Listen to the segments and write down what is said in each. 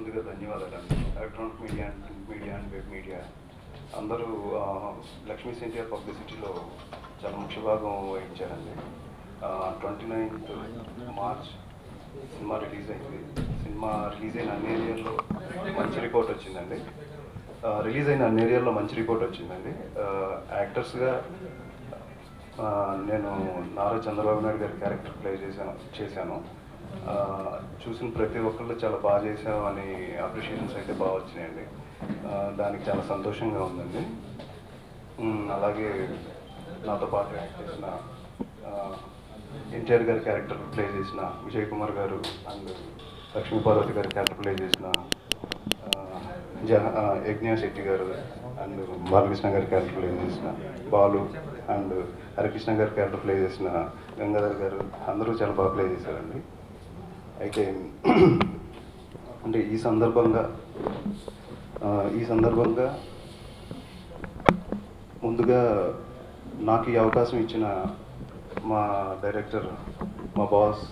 ముందుగా ధన్యవాదాలండి. Electronic media and print media and web media అందరూ లక్ష్మీ ఎన్టీఆర్ పబ్లిసిటీలో చాలా ముఖ్య భాగం వహించారండి. 29th మార్చ్ సినిమా రిలీజ్ అయింది. సినిమా రిలీజ్ అయిన అన్ని ఏరియాల్లో మంచి రిపోర్ట్ వచ్చిందండి. యాక్టర్స్గా నేను నారా చంద్రబాబు నాయుడు గారి క్యారెక్టర్ ప్లే చేశాను. చూసిన ప్రతి ఒక్కళ్ళు చాలా బాగా చేసాం అని అప్రిషియేషన్స్ అయితే బాగా వచ్చినాయండి. దానికి చాలా సంతోషంగా ఉందండి. అలాగే నాతో పాటు యాక్ట్ చేసిన ఎన్టీఆర్ గారి క్యారెక్టర్ ప్లే చేసిన విజయ్ కుమార్ గారు అండ్ లక్ష్మీ పార్వతి గారి క్యారెక్టర్ ప్లే చేసిన యజ్ఞ శెట్టి గారు అండ్ బాలకృష్ణ గారి క్యారెక్టర్ ప్లే చేసిన బాలు అండ్ హరికృష్ణ గారి క్యారెక్టర్ ప్లే చేసిన గంగాధర్ గారు అందరూ చాలా బాగా ప్లే చేశారండి. అయితే అంటే ఈ సందర్భంగా ముందుగా నాకు ఈ అవకాశం ఇచ్చిన మా డైరెక్టర్, మా బాస్,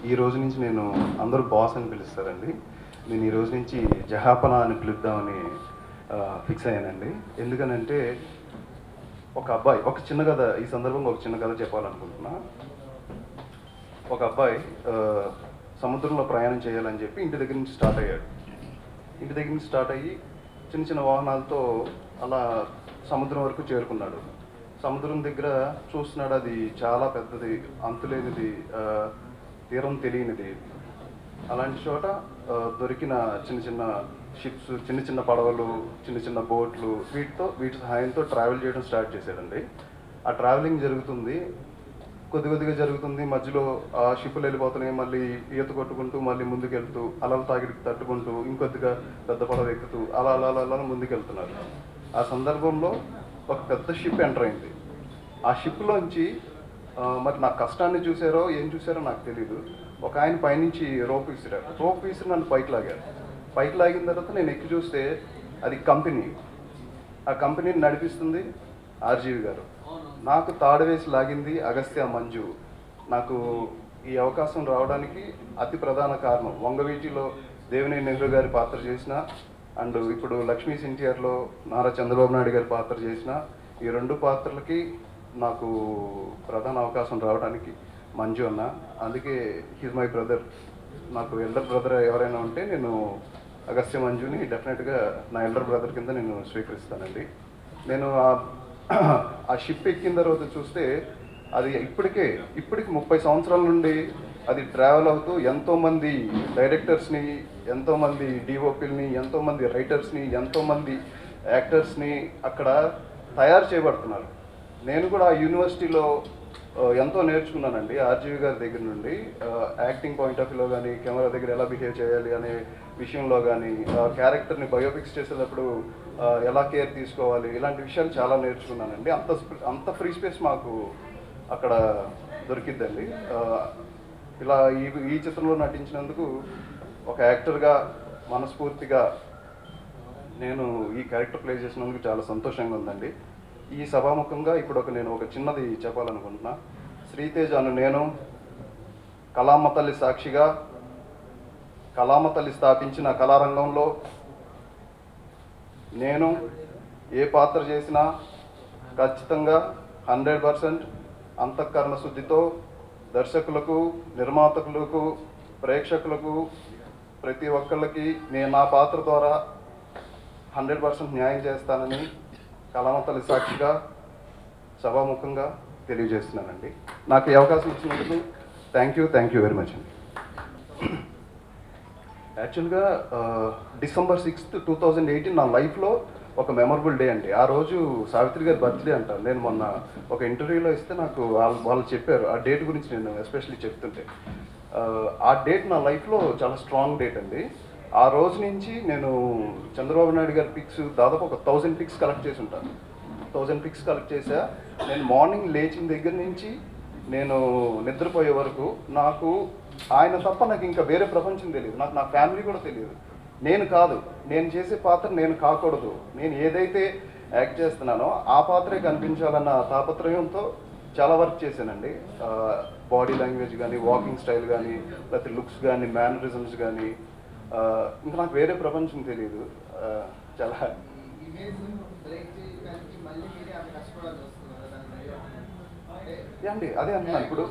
ఈ రోజు నుంచి నేను అందరూ బాస్ అని పిలుస్తారండి. నేను ఈ రోజు నుంచి జహాపనా అని పిలుద్దామని ఫిక్స్ అయ్యానండి. ఎందుకనంటే ఒక చిన్న కథ, ఈ సందర్భంగా ఒక చిన్న కథ చెప్పాలనుకుంటున్నా. ఒక అబ్బాయి సముద్రంలో ప్రయాణం చేయాలని చెప్పి ఇంటి దగ్గర నుంచి స్టార్ట్ అయ్యి చిన్న చిన్న వాహనాలతో అలా సముద్రం వరకు చేరుకున్నాడు. సముద్రం దగ్గర చూస్తున్నాడు, అది చాలా పెద్దది, అంతులేనిది, తీరం తెలియనిది. అలాంటి చోట దొరికిన చిన్న చిన్న షిప్స్, చిన్న చిన్న పడవలు, చిన్న చిన్న బోట్లు, వీటి సహాయంతో ట్రావెల్ చేయడం స్టార్ట్ చేశాడండి. ఆ ట్రావెలింగ్ జరుగుతుంది, కొద్దిగా జరుగుతుంది. మధ్యలో ఆ షిప్పులు వెళ్ళిపోతున్నాయి, మళ్ళీ ఈత కొట్టుకుంటూ మళ్ళీ ముందుకెళ్తూ అలలు తాగిడికి తట్టుకుంటూ ఇంకొద్దిగా పెద్ద పడవ ఎక్కుతూ అలా ముందుకెళ్తున్నారు. ఆ సందర్భంలో ఒక పెద్ద షిప్ ఎంటర్ అయింది. ఆ షిప్లోంచి మరి నా కష్టాన్ని చూసారో ఏం చూసారో నాకు తెలీదు, ఒక ఆయన పైనుంచి రోప్ విసిరి నన్ను పైకి లాగిన తర్వాత నేను ఎక్కి చూస్తే అది కంపెనీ. ఆ కంపెనీని నడిపిస్తుంది ఆర్జీవి గారు. నాకు తాడు వేసి లాగింది అగస్త్య మంజు. నాకు ఈ అవకాశం రావడానికి అతి ప్రధాన కారణం వంగవీటిలో దేవినేని నెహ్రూ గారి పాత్ర చేసిన అండ్ ఇప్పుడు లక్ష్మీ ఎన్టీఆర్లో నారా చంద్రబాబు నాయుడు గారి పాత్ర చేసిన ఈ రెండు పాత్రలకి నాకు ప్రధాన అవకాశం రావడానికి మంజు అన్న. అందుకే హీజ్ మై బ్రదర్. నాకు ఎల్డర్ బ్రదర్ ఎవరైనా ఉంటే నేను అగస్త్య మంజుని డెఫినెట్గా నా ఎల్డర్ బ్రదర్ కింద నేను స్వీకరిస్తానండి. నేను ఆ షిప్ ఎక్కిన తర్వాత చూస్తే అది ఇప్పటికి 30 సంవత్సరాల నుండి అది ట్రావెల్ అవుతూ ఎంతోమంది డైరెక్టర్స్ని, ఎంతోమంది డిఓపీలని, ఎంతోమంది రైటర్స్ని, ఎంతోమంది యాక్టర్స్ని అక్కడ తయారు చేయబడుతున్నారు. నేను కూడా ఆ యూనివర్సిటీలో ఎంతో నేర్చుకున్నానండి ఆర్జీవి గారి దగ్గర నుండి. యాక్టింగ్ పాయింట్ ఆఫ్ వ్యూలో కానీ, కెమెరా దగ్గర ఎలా బిహేవ్ చేయాలి అనే విషయంలో కానీ, క్యారెక్టర్ని బయోపిక్స్ చేసేటప్పుడు ఎలా కేర్ తీసుకోవాలి, ఇలాంటి విషయాలు చాలా నేర్చుకున్నానండి. అంత ఫ్రీ స్పేస్ మాకు అక్కడ దొరికిద్దండి. ఇలా ఈ చిత్రంలో నటించినందుకు ఒక యాక్టర్గా మనస్ఫూర్తిగా నేను ఈ క్యారెక్టర్ ప్లే చేసినందుకు చాలా సంతోషంగా ఉందండి. ఈ సభాముఖంగా ఇప్పుడు నేను ఒక చిన్నది చెప్పాలనుకుంటున్నా. శ్రీతేజ అను నేను కళామ తల్లి సాక్షిగా కళామ తల్లి స్థాపించిన కళారంగంలో నేను ఏ పాత్ర చేసినా ఖచ్చితంగా 100% అంతఃకరణ శుద్ధితో దర్శకులకు, నిర్మాతకులకు, ప్రేక్షకులకు, ప్రతి ఒక్కళ్ళకి నేను నా పాత్ర ద్వారా 100% న్యాయం చేస్తానని కళామ తల్లి సాక్షిగా సభాముఖంగా తెలియజేస్తున్నానండి. నాకు ఈ అవకాశం ఇచ్చినందుకు థ్యాంక్ యూ వెరీ మచ్ అండి. యాక్చువల్గా December 6th, 2018 నా లైఫ్లో ఒక మెమరబుల్ డే అండి. ఆ రోజు సావిత్రి గారి బర్త్డే అంటారు. నేను మొన్న ఒక ఇంటర్వ్యూలో ఇస్తే నాకు వాళ్ళు చెప్పారు ఆ డేట్ గురించి. నేను ఎస్పెషల్లీ చెప్తుంటే ఆ డేట్ నా లైఫ్లో చాలా స్ట్రాంగ్ డేట్ అండి. ఆ రోజు నుంచి నేను చంద్రబాబు నాయుడు గారి పిక్స్ దాదాపు ఒక 1000 పిక్స్ కలెక్ట్ చేసి ఉంటాను. 1000 పిక్స్ కలెక్ట్ చేసా. నేను మార్నింగ్ లేచిన దగ్గర నుంచి నేను నిద్రపోయే వరకు నాకు ఆయన తప్ప నాకు ఇంకా వేరే ప్రపంచం తెలియదు. నాకు నా ఫ్యామిలీ కూడా తెలియదు. నేను చేసే పాత్ర నేను కాకూడదు. నేను ఏదైతే యాక్ట్ చేస్తున్నానో ఆ పాత్రే కనిపించాలన్న తాపత్రయంతో చాలా వర్క్ చేశానండి. బాడీ లాంగ్వేజ్ కానీ, వాకింగ్ స్టైల్ కానీ, లేకపోతే లుక్స్ కానీ, మేనరిజమ్స్ కానీ, ఇంకా నాకు వేరే ప్రపంచం తెలియదు. చాలా అండి అదే అంటున్నాను ఇప్పుడు.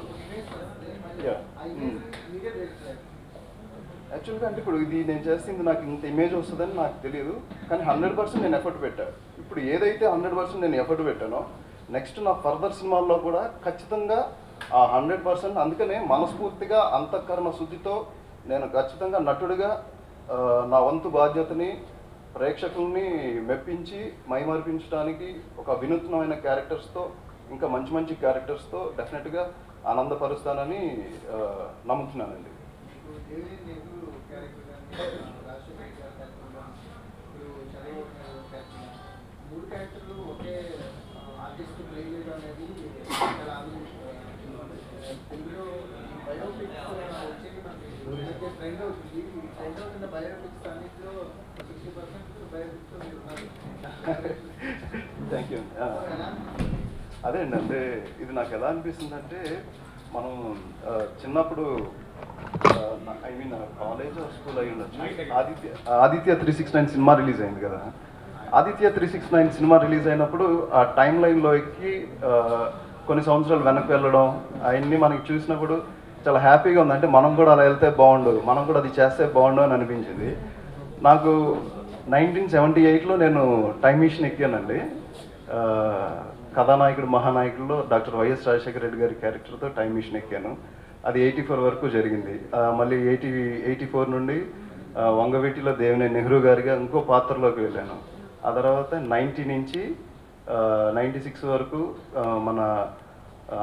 యాక్చువల్గా అంటే ఇప్పుడు ఇది నేను చేస్తుంది నాకు ఇంత ఇమేజ్ వస్తుందని నాకు తెలియదు, కానీ 100% నేను ఎఫర్ట్ పెట్టాను. ఇప్పుడు ఏదైతే 100% నేను ఎఫర్ట్ పెట్టానో నెక్స్ట్ నా ఫర్దర్ సినిమాల్లో కూడా ఖచ్చితంగా ఆ 100%, అందుకనే మనస్ఫూర్తిగా అంతఃకరణ శుద్ధితో నేను ఖచ్చితంగా నటుడిగా నా వంతు బాధ్యతని ప్రేక్షకుల్ని మెప్పించి మైమర్పించడానికి ఒక వినూత్నమైన క్యారెక్టర్స్తో, ఇంకా మంచి మంచి క్యారెక్టర్స్తో డెఫినెట్గా ఆనందపరుస్తానని నమ్ముతున్నానండి. Thank you. అదే అండి, అంటే ఇది నాకు ఎలా అనిపిస్తుందంటే మనం చిన్నప్పుడు ఐ మీన్ కాలేజ్ స్కూల్ అయ్యి ఉండొచ్చు, ఆదిత్య 369 సినిమా రిలీజ్ అయింది కదా. ఆదిత్య 369 సినిమా రిలీజ్ అయినప్పుడు ఆ టైం లైన్లో ఎక్కి కొన్ని సంవత్సరాలు వెనక్కి వెళ్ళడం అవన్నీ మనకి చూసినప్పుడు చాలా హ్యాపీగా ఉంది. అంటే మనం కూడా అలా వెళ్తే బాగుండు, మనం కూడా అది చేస్తే బాగుండు అని అనిపించింది నాకు. 1978లో నేను టైమ్ మిషన్ ఎక్కానండి. కథానాయకుడు మహానాయకుల్లో డాక్టర్ వైఎస్ రాజశేఖర రెడ్డి గారి క్యారెక్టర్తో టైమ్ మిషన్ ఎక్కాను. అది 84 వరకు జరిగింది. మళ్ళీ 84 నుండి వంగవీటిలో దేవినేని నెహ్రూ గారిగా ఇంకో పాత్రలోకి వెళ్ళాను. ఆ తర్వాత 90 నుంచి 96 వరకు మన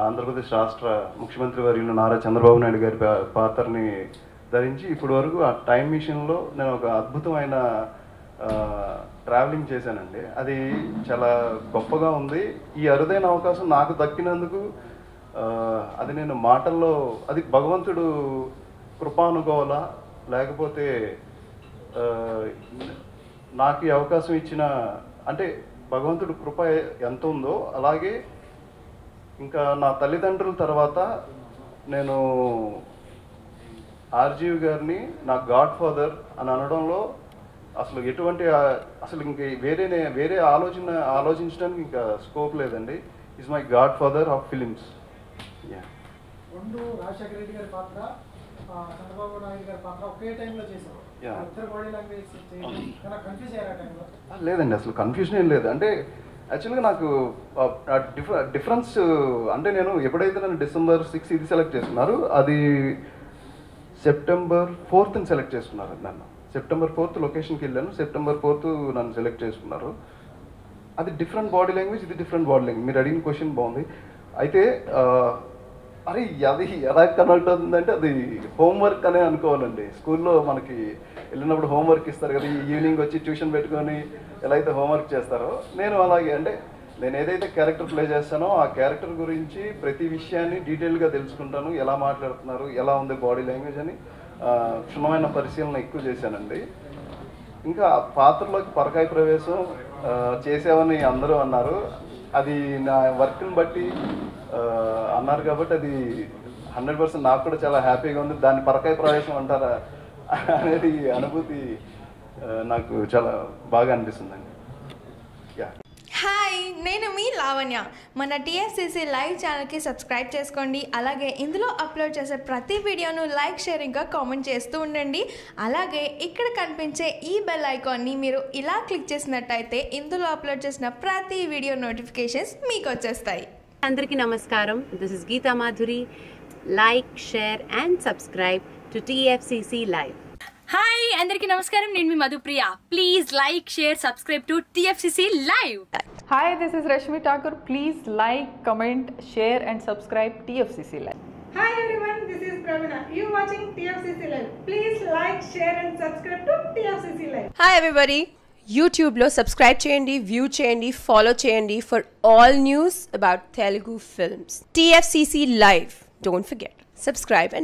ఆంధ్రప్రదేశ్ రాష్ట్ర ముఖ్యమంత్రి వర్యులు నారా చంద్రబాబు నాయుడు గారి పాత్రని ధరించి ఇప్పటి వరకు ఆ టైం మిషన్లో నేను ఒక అద్భుతమైన ట్రావెలింగ్ చేశానండి. అది చాలా గొప్పగా ఉంది. ఈ అరుదైన అవకాశం నాకు దక్కినందుకు అది నేను మాటల్లో, అది భగవంతుడు కృపానుకోవాలా లేకపోతే నాకు ఈ అవకాశం ఇచ్చిన, అంటే భగవంతుడు కృప ఎంత ఉందో అలాగే ఇంకా నా తల్లిదండ్రుల తర్వాత నేను ఆర్జీవి గారిని నా గాడ్ ఫాదర్ అని అనడంలో అసలు ఎటువంటి అసలు ఇంక వేరే ఆలోచించడానికి ఇంకా స్కోప్ లేదండి. Is my God father of films. Rajasekhara Reddy గారి పాత్ర, చంద్రబాబు నాయుడు గారి పాత్ర ఒకే టైంలో చేశారు. లేదండి, అసలు కన్ఫ్యూజన్ ఏం లేదు. అంటే యాక్చువల్గా నాకు డిఫరెన్స్ అంటే నేను ఎప్పుడైతే నన్ను December 6 ఇది సెలెక్ట్ చేసుకున్నారు, అది September 4th సెలెక్ట్ చేసుకున్నారు. నన్ను September 4th లొకేషన్కి వెళ్ళాను. September 4th నన్ను సెలెక్ట్ చేసుకున్నారు. అది డిఫరెంట్ బాడీ లాంగ్వేజ్, ఇది డిఫరెంట్ బాడీ లాంగ్వేజ్. మీరు అడిగిన క్వశ్చన్ బాగుంది. అయితే అరే అది ఎలా కనెక్ట్ అవుతుందంటే అది హోంవర్క్ అనే అనుకోవాలండి. స్కూల్లో మనకి వెళ్ళినప్పుడు హోంవర్క్ ఇస్తారు కదా, ఈవినింగ్ వచ్చి ట్యూషన్ పెట్టుకొని ఎలా అయితే హోంవర్క్ చేస్తారో నేను అలాగే, అంటే నేను ఏదైతే క్యారెక్టర్ ప్లే చేస్తానో ఆ క్యారెక్టర్ గురించి ప్రతి విషయాన్ని డీటెయిల్గా తెలుసుకుంటాను. ఎలా మాట్లాడుతున్నారు, ఎలా ఉంది బాడీ లాంగ్వేజ్ అని క్షుణ్ణమైన పరిశీలన ఎక్కువ చేశానండి. ఇంకా పాత్రలోకి పరకాయ ప్రవేశం చేసావని అందరూ అన్నారు. అది నా వర్క్ని బట్టి అన్నారు కాబట్టి అది 100% నాకు కూడా చాలా హ్యాపీగా ఉంది. దాన్ని పరకాయ ప్రవేశం అంటారా అనేది అనుభూతి నాకు చాలా బాగా అనిపిస్తుందండి. హాయ్, నేను మీ లావణ్య. మన TFCC లైవ్ ఛానల్కి సబ్స్క్రైబ్ చేసుకోండి. అలాగే ఇందులో అప్లోడ్ చేసే ప్రతి వీడియోను లైక్, షేర్ ఇంకా కామెంట్ చేస్తూ ఉండండి. అలాగే ఇక్కడ కనిపించే ఈ బెల్ ఐకాన్ని మీరు ఇలా క్లిక్ చేసినట్టయితే ఇందులో అప్లోడ్ చేసిన ప్రతి వీడియో నోటిఫికేషన్స్ మీకు వచ్చేస్తాయి. అందరికీ నమస్కారం. This is Geetha Madhuri. Like, share and subscribe to TFCC live. Hi, అందరికీ నమస్కారం. నేను మీ Madhupriya. Please like, share, subscribe to TFCC live. Hi, this is Rashmi Thakur. Please like, comment, share and subscribe TFCC Live. Hi everyone, this is Pravina. You watching TFCC Live. Please like, share and subscribe to TFCC Live. Hi everybody, యూట్యూబ్లో subscribe చేయండి, view చేయండి, follow చేయండి for all news about Telugu films. TFCC Live. Don't forget, subscribe and